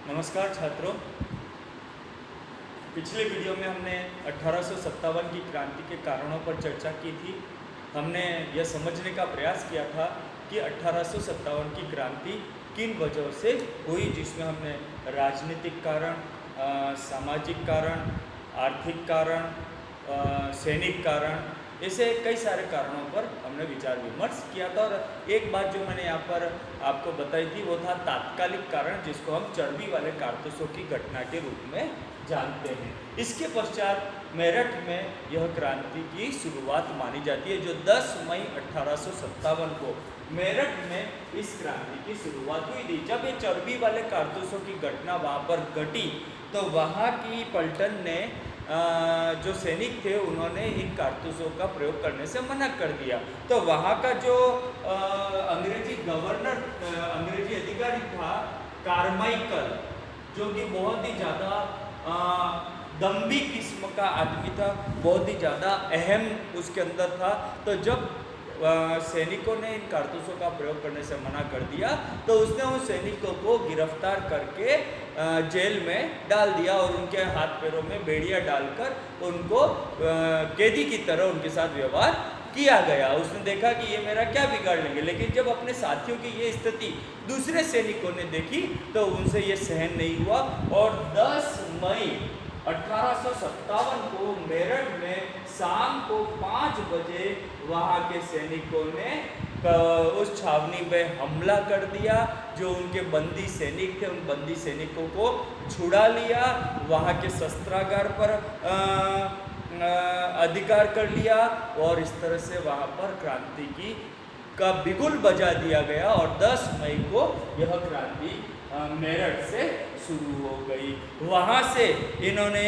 नमस्कार छात्रों। पिछले वीडियो में हमने 1857 की क्रांति के कारणों पर चर्चा की थी। हमने यह समझने का प्रयास किया था कि 1857 की क्रांति किन वजहों से हुई, जिसमें हमने राजनीतिक कारण, सामाजिक कारण, आर्थिक कारण, सैनिक कारण, ऐसे कई सारे कारणों पर हमने विचार विमर्श किया था। और एक बात जो मैंने यहाँ पर आपको बताई थी वो था तात्कालिक कारण, जिसको हम चर्बी वाले कारतूसों की घटना के रूप में जानते हैं। इसके पश्चात मेरठ में यह क्रांति की शुरुआत मानी जाती है, जो 10 मई 1857 को मेरठ में इस क्रांति की शुरुआत हुई थी। जब ये चर्बी वाले कारतूसों की घटना वहाँ पर घटी तो वहाँ की पलटन ने जो सैनिक थे उन्होंने इन कारतूसों का प्रयोग करने से मना कर दिया। तो वहाँ का जो अंग्रेजी गवर्नर, अंग्रेजी अधिकारी था कारमाइकल, जो कि बहुत ही ज़्यादा दम्भी किस्म का आदमी था, बहुत ही ज़्यादा अहम उसके अंदर था। तो जब सैनिकों ने इन कारतूसों का प्रयोग करने से मना कर दिया तो उसने उन सैनिकों को गिरफ्तार करके जेल में डाल दिया और उनके हाथ पैरों में बेड़ियां डालकर उनको कैदी की तरह उनके साथ व्यवहार किया गया। उसने देखा कि ये मेरा क्या बिगाड़ लेंगे, लेकिन जब अपने साथियों की ये स्थिति दूसरे सैनिकों ने देखी तो उनसे ये सहन नहीं हुआ और 10 मई 1857 को मेरठ में शाम को 5 बजे वहाँ के सैनिकों ने उस छावनी पे हमला कर दिया। जो उनके बंदी सैनिक थे उन बंदी सैनिकों को छुड़ा लिया, वहाँ के शस्त्रागार पर अधिकार कर लिया और इस तरह से वहाँ पर क्रांति का बिगुल बजा दिया गया और 10 मई को यह क्रांति मेरठ से शुरू हो गई। वहाँ से इन्होंने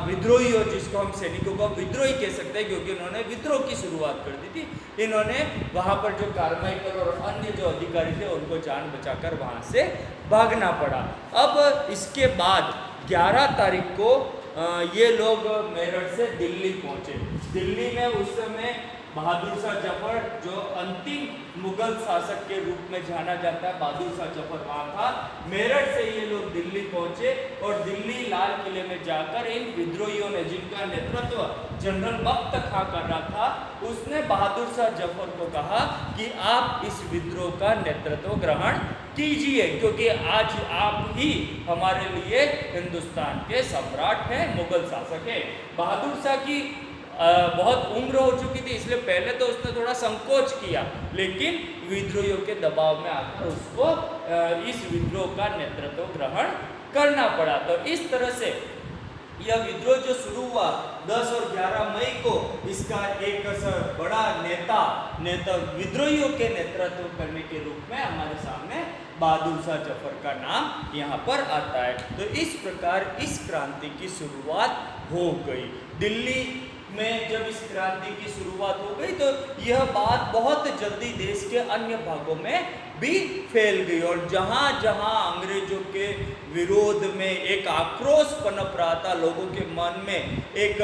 विद्रोहियों, जिसको हम सैनिकों को विद्रोही कह सकते हैं क्योंकि इन्होंने विद्रोह की शुरुआत कर दी थी, इन्होंने वहाँ पर जो कारमाइकल और अन्य जो अधिकारी थे उनको जान बचाकर वहाँ से भागना पड़ा। अब इसके बाद 11 तारीख को ये लोग मेरठ से दिल्ली पहुँचे। दिल्ली में उस समय बहादुर शाह जफर, जो अंतिम मुगल शासक के रूप में जाना जाता है, बहादुर शाह जफर वहाँ था। मेरठ से ये लोग दिल्ली पहुँचे और दिल्ली लाल किले में जाकर इन विद्रोहियों ने, जिनका नेतृत्व जनरल बख्त खां कर रहा था, उसने बहादुर शाह जफर को कहा कि आप इस विद्रोह का नेतृत्व ग्रहण कीजिए क्योंकि आज आप ही हमारे लिए हिंदुस्तान के सम्राट हैं, मुगल शासक हैं। बहादुर शाह की बहुत उम्र हो चुकी थी, इसलिए पहले तो उसने थोड़ा संकोच किया, लेकिन विद्रोहियों के दबाव में आकर उसको इस विद्रोह का नेतृत्व ग्रहण करना पड़ा। तो इस तरह से यह विद्रोह जो शुरू हुआ 10 और 11 मई को, इसका एक बड़ा नेता विद्रोहियों के नेतृत्व करने के रूप में हमारे सामने बहादुर शाह जफर का नाम यहाँ पर आता है। तो इस प्रकार इस क्रांति की शुरुआत हो गई। दिल्ली में जब इस क्रांति की शुरुआत हो गई तो यह बात बहुत जल्दी देश के अन्य भागों में भी फैल गई और जहाँ जहाँ अंग्रेजों के विरोध में एक आक्रोश पनप रहा था, लोगों के मन में एक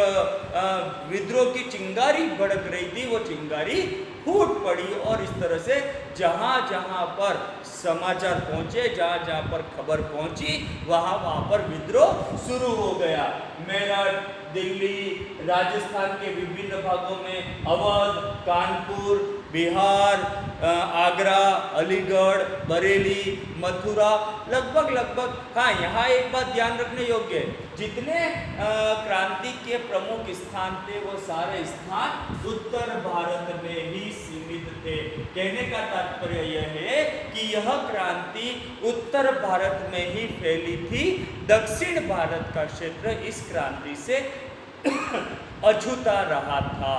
विद्रोह की चिंगारी भड़क रही थी, वो चिंगारी फूट पड़ी और इस तरह से जहाँ जहाँ पर समाचार पहुँचे, जहाँ जहाँ पर खबर पहुँची, वहाँ पर विद्रोह शुरू हो गया। मेरठ, दिल्ली, राजस्थान के विभिन्न भागों में, अवध, कानपुर, बिहार, आगरा, अलीगढ़, बरेली, मथुरा, लगभग हाँ, यहाँ एक बात ध्यान रखने योग्य है, जितने क्रांति के प्रमुख स्थान थे वो सारे स्थान उत्तर भारत में ही सीमित थे। कहने का तात्पर्य यह है कि यह क्रांति उत्तर भारत में ही फैली थी, दक्षिण भारत का क्षेत्र इस क्रांति से अछूता रहा था,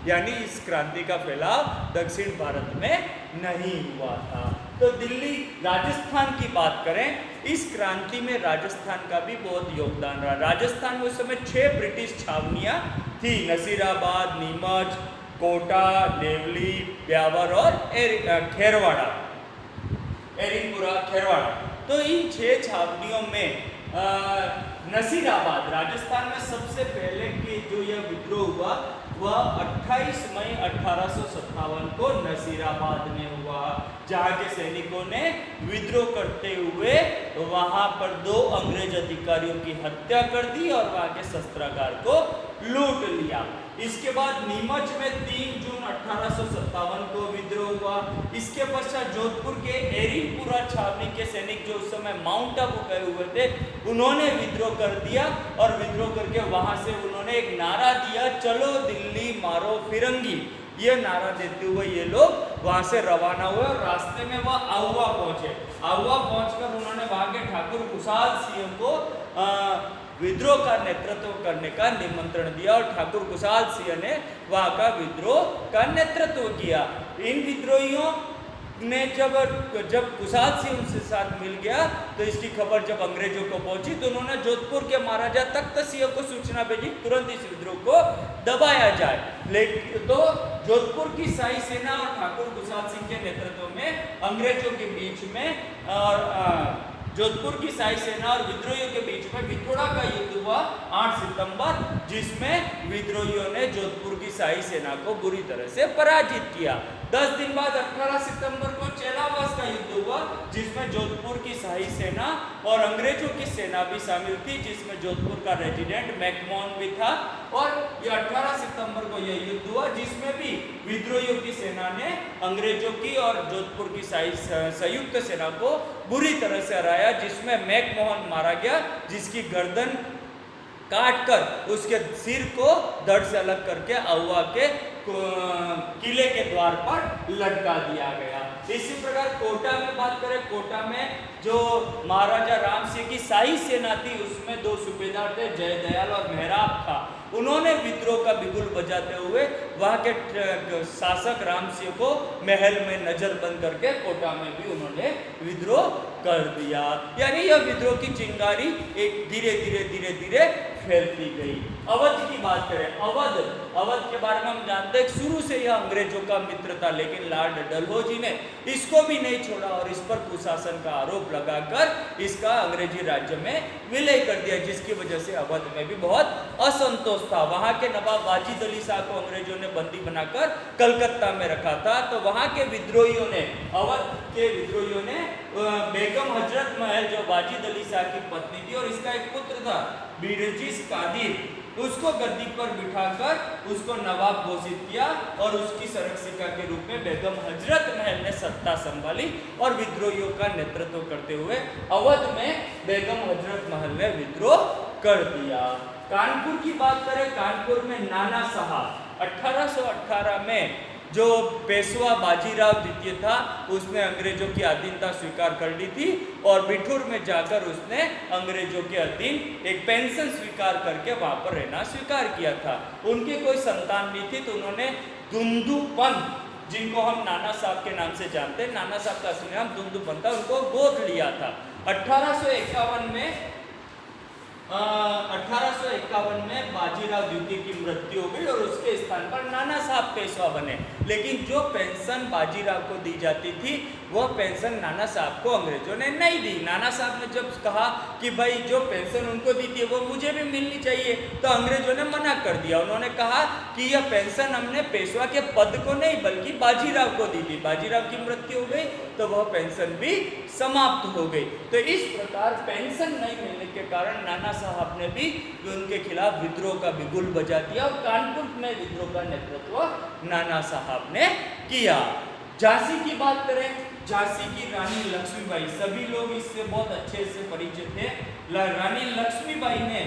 यानी इस क्रांति का फैलाव दक्षिण भारत में नहीं हुआ था। तो दिल्ली, राजस्थान की बात करें, इस क्रांति में राजस्थान का भी बहुत योगदान रहा। राजस्थान में उस समय 6 ब्रिटिश छावनियाँ थी, नसीराबाद, नीमच, कोटा, नेवली, ब्यावर और खेरवाड़ा, एरिनपुरा, खेरवाड़ा। तो इन 6 छावनियों में नसीराबाद, राजस्थान में सबसे पहले की जो यह विद्रोह हुआ वह 28 मई 1857 को नसीराबाद में हुआ, जहां के सैनिकों ने विद्रोह करते हुए वहां पर 2 अंग्रेज अधिकारियों की हत्या कर दी और वहां के शस्त्रागार को लूट लिया। इसके बाद नीमच में 3 जून 1857 को विद्रोह हुआ। इसके पश्चात जोधपुर के एरीपुरा छावनी के सैनिक जो उस समय माउंट आबू गए हुए थे, उन्होंने विद्रोह कर दिया और विद्रोह करके वहां से उन्होंने एक नारा दिया, चलो दिल्ली मारो फिरंगी। ये नारा देते हुए ये लोग वहां से रवाना हुए और रास्ते में वह आहुआ पहुंचे। आहुआ पहुंचकर उन्होंने वहां के ठाकुर कुशाल सिंह को विद्रोह का नेतृत्व करने का निमंत्रण दिया और ठाकुर कुशाल सिंह ने वहां का विद्रोह का नेतृत्व किया। इन विद्रोहियों ने जब कुशाल सिंह उनसे साथ मिल गया तो इसकी खबर जब अंग्रेजों को पहुंची तो उन्होंने जोधपुर के महाराजा तख्त सिंह को सूचना भेजी, तुरंत इस विद्रोह को दबाया जाए। लेकिन तो जोधपुर की शाही सेना और ठाकुर कुशाल सिंह के नेतृत्व में अंग्रेजों के बीच में और जोधपुर की शाही सेना और विद्रोहियों के बीच में विथोड़ा का युद्ध हुआ 8 सितंबर, जिसमें विद्रोहियों ने जोधपुर की शाही सेना को बुरी तरह से पराजित किया। 10 दिन बाद 18 सितंबर को चेलावास का युद्ध हुआ, जिसमें जोधपुर की शाही सेना और अंग्रेजों की सेना भी शामिल थी, जिसमें जोधपुर का रेजिडेंट मैकमोहन भी था। और ये 18 सितंबर को यह युद्ध हुआ, जिसमें भी विद्रोहियों की सेना ने अंग्रेजों की और जोधपुर की शाही संयुक्त सेना को बुरी तरह से हराया, जिसमें मैकमोहन मारा गया, जिसकी गर्दन काटकर उसके सिर को धड़ से अलग करके आहुआ के किले के द्वार पर लटका दिया गया। इसी प्रकार कोटा में बात करें, कोटा में जो महाराजा राम सिंह की शाही सेना थी उसमें 2 सूबेदार थे, जयदयाल और मेहराब था। उन्होंने विद्रोह का बिगुल बजाते हुए वहां के शासक राम सिंह को महल में नजरबंद करके कोटा में भी उन्होंने विद्रोह कर दिया। यानी यह विद्रोह की चिंगारी एक धीरे धीरे फैलती गई। अवध की बात करें, अवध के बारे में हम जानते हैं शुरू से यह अंग्रेजों का मित्र था, लेकिन लॉर्ड डलहौजी ने इसको भी नहीं छोड़ा और इस पर कुशासन का आरोप लगाकर इसका अंग्रेजी राज्य में विलय कर दिया, जिसकी वजह से अवध में भी बहुत असंतोष था। वहां के नवाब वाजिद अली शाह को अंग्रेजों ने बंदी बनाकर कलकत्ता में रखा था, तो वहां के विद्रोहियों ने, अवध के विद्रोहियों ने बेगम हजरत महल जो वाजिद अली शाह की पत्नी थी और इसका एक पुत्र था बीरजिस कादिर, उसको गद्दी पर बिठाकर उसको नवाब घोषित किया और उसकी संरक्षिका के रूप में बेगम हजरत महल ने सत्ता संभाली और विद्रोहियों का नेतृत्व करते हुए अवध में बेगम हजरत महल ने विद्रोह कर दिया। कानपुर की बात करें, कानपुर में नाना साहब 1818 में जो पेशवा बाजीराव द्वितीय था उसने अंग्रेजों की अधीनता स्वीकार कर ली थी और बिठूर में जाकर उसने अंग्रेजों के अधीन एक पेंशन स्वीकार करके वहां पर रहना स्वीकार किया था। उनके कोई संतान नहीं थी तो उन्होंने दुंदू पंत, जिनको हम नाना साहब के नाम से जानते हैं, नाना साहब का असली नाम दुंदू पंत था, उनको गोद लिया था। 1851 में बाजीराव द्वितीय की मृत्यु हो गई और उसके स्थान पर नाना साहब पेशवा बने, लेकिन जो पेंशन बाजीराव को दी जाती थी वह पेंशन नाना साहब को अंग्रेजों ने नहीं दी। नाना साहब ने जब कहा कि भाई जो पेंशन उनको दी थी वो मुझे भी मिलनी चाहिए, तो अंग्रेजों ने मना कर दिया। उन्होंने कहा कि यह पेंशन हमने पेशवा के पद को नहीं बल्कि बाजीराव को दी थी। बाजीराव की मृत्यु हो गई तो वह पेंशन भी समाप्त हो गई। तो इस प्रकार पेंशन नहीं मिलने के कारण नाना साहब ने भी उनके खिलाफ विद्रोह का बिगुल बजा दिया और कानपुर में विद्रोह का नेतृत्व नाना साहब ने किया। झांसी की बात करें, झांसी की रानी लक्ष्मीबाई, सभी लोग इससे बहुत अच्छे से परिचित थे। रानी लक्ष्मीबाई ने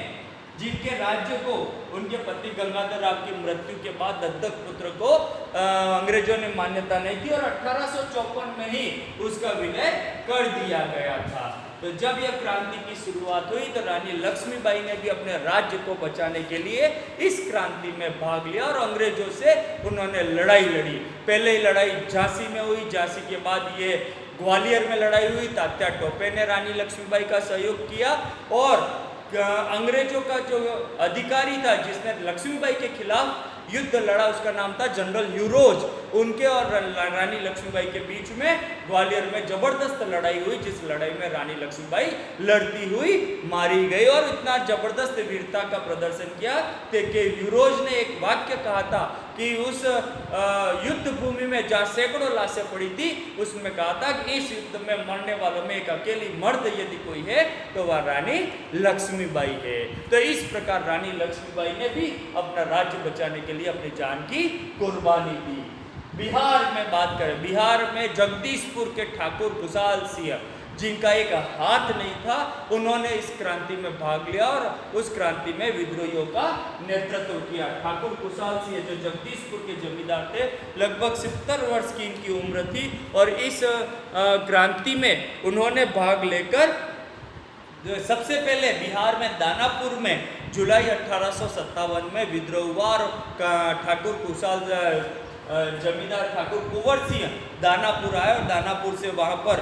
जिनके राज्य को उनके पति गंगाधर राव की मृत्यु के बाद दत्तक पुत्र को अंग्रेजों ने मान्यता नहीं दी और 1854 में ही उसका विलय कर दिया गया था। तो जब यह क्रांति की शुरुआत हुई तो रानी लक्ष्मीबाई ने भी अपने राज्य को बचाने के लिए इस क्रांति में भाग लिया और अंग्रेजों से उन्होंने लड़ाई लड़ी। पहले लड़ाई झांसी में हुई, झांसी के बाद ये ग्वालियर में लड़ाई हुई। तात्या टोपे ने रानी लक्ष्मीबाई का सहयोग किया और अंग्रेजों का जो अधिकारी था जिसने लक्ष्मीबाई के खिलाफ युद्ध लड़ा उसका नाम था जनरल ह्यूरोज। उनके और रानी लक्ष्मीबाई के बीच में ग्वालियर में जबरदस्त लड़ाई हुई, जिस लड़ाई में रानी लक्ष्मीबाई लड़ती हुई मारी गई। और इतना जबरदस्त वीरता का प्रदर्शन किया कि यूरोज ने एक वाक्य कहा था कि उस युद्ध भूमि में जहाँ सैकड़ों लाशें पड़ी थी, उसमें कहा था कि इस युद्ध में मरने वालों में एक अकेली मर्द यदि कोई है तो वह रानी लक्ष्मीबाई है। तो इस प्रकार रानी लक्ष्मीबाई ने भी अपना राज्य बचाने के लिए अपनी जान की कुर्बानी दी। बिहार में बात करें, बिहार में जगदीशपुर के ठाकुर खुशहाल सिंह, जिनका एक हाथ नहीं था, उन्होंने इस क्रांति में भाग लिया और उस क्रांति में विद्रोहियों का नेतृत्व किया। ठाकुर खुशहाल सिंह जो जगदीशपुर के जमींदार थे, लगभग 70 वर्ष की इनकी उम्र थी और इस क्रांति में उन्होंने भाग लेकर सबसे पहले बिहार में दानापुर में जुलाई 1857 में विद्रोह हुआ और ठाकुर खुशहाल जमींदार ठाकुर कुंवर सिंह दानापुर आए और दानापुर से वहाँ पर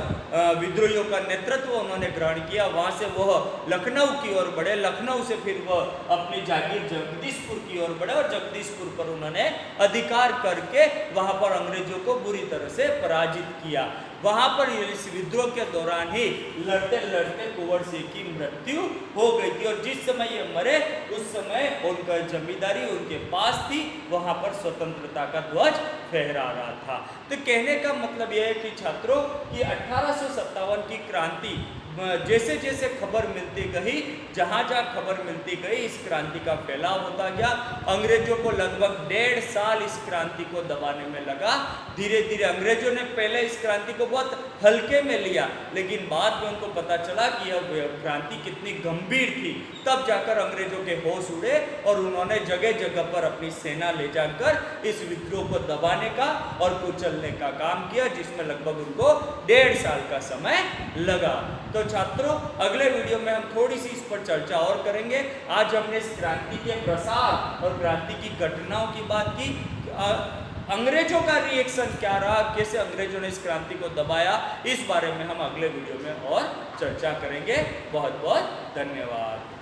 विद्रोहियों का नेतृत्व उन्होंने ग्रहण किया। वहाँ से वह लखनऊ की ओर बढ़े, लखनऊ से फिर वह अपनी जागीर जगदीशपुर की ओर बढ़े और जगदीशपुर पर उन्होंने अधिकार करके वहाँ पर अंग्रेजों को बुरी तरह से पराजित किया। वहाँ पर इस विद्रोह के दौरान ही लड़ते लड़ते कुंवर सिंह की मृत्यु हो गई थी और जिस समय ये मरे उस समय उनका जमींदारी उनके पास थी, वहाँ पर स्वतंत्रता का ध्वज फहरा रहा था। तो कहने का मतलब यह है कि छात्रों कि 1857 की क्रांति जैसे जैसे खबर मिलती गई, जहाँ जहाँ खबर मिलती गई, इस क्रांति का फैलाव होता गया। अंग्रेजों को लगभग 1.5 साल इस क्रांति को दबाने में लगा। धीरे धीरे अंग्रेजों ने पहले इस क्रांति को बहुत हल्के में लिया, लेकिन बाद में उनको पता चला कि यह क्रांति कितनी गंभीर थी। तब जाकर अंग्रेजों के होश उड़े और उन्होंने जगह जगह पर अपनी सेना ले जाकर इस विद्रोह को दबाने का और कुचलने का काम किया, जिसमें लगभग उनको 1.5 साल का समय लगा। तो छात्रों, अगले वीडियो में हम थोड़ी सी इस पर चर्चा और करेंगे। आज हमने इस क्रांति के प्रसार और क्रांति की घटनाओं की बात की, अंग्रेजों का रिएक्शन क्या रहा, कैसे अंग्रेजों ने इस क्रांति को दबाया, इस बारे में हम अगले वीडियो में और चर्चा करेंगे। बहुत बहुत धन्यवाद।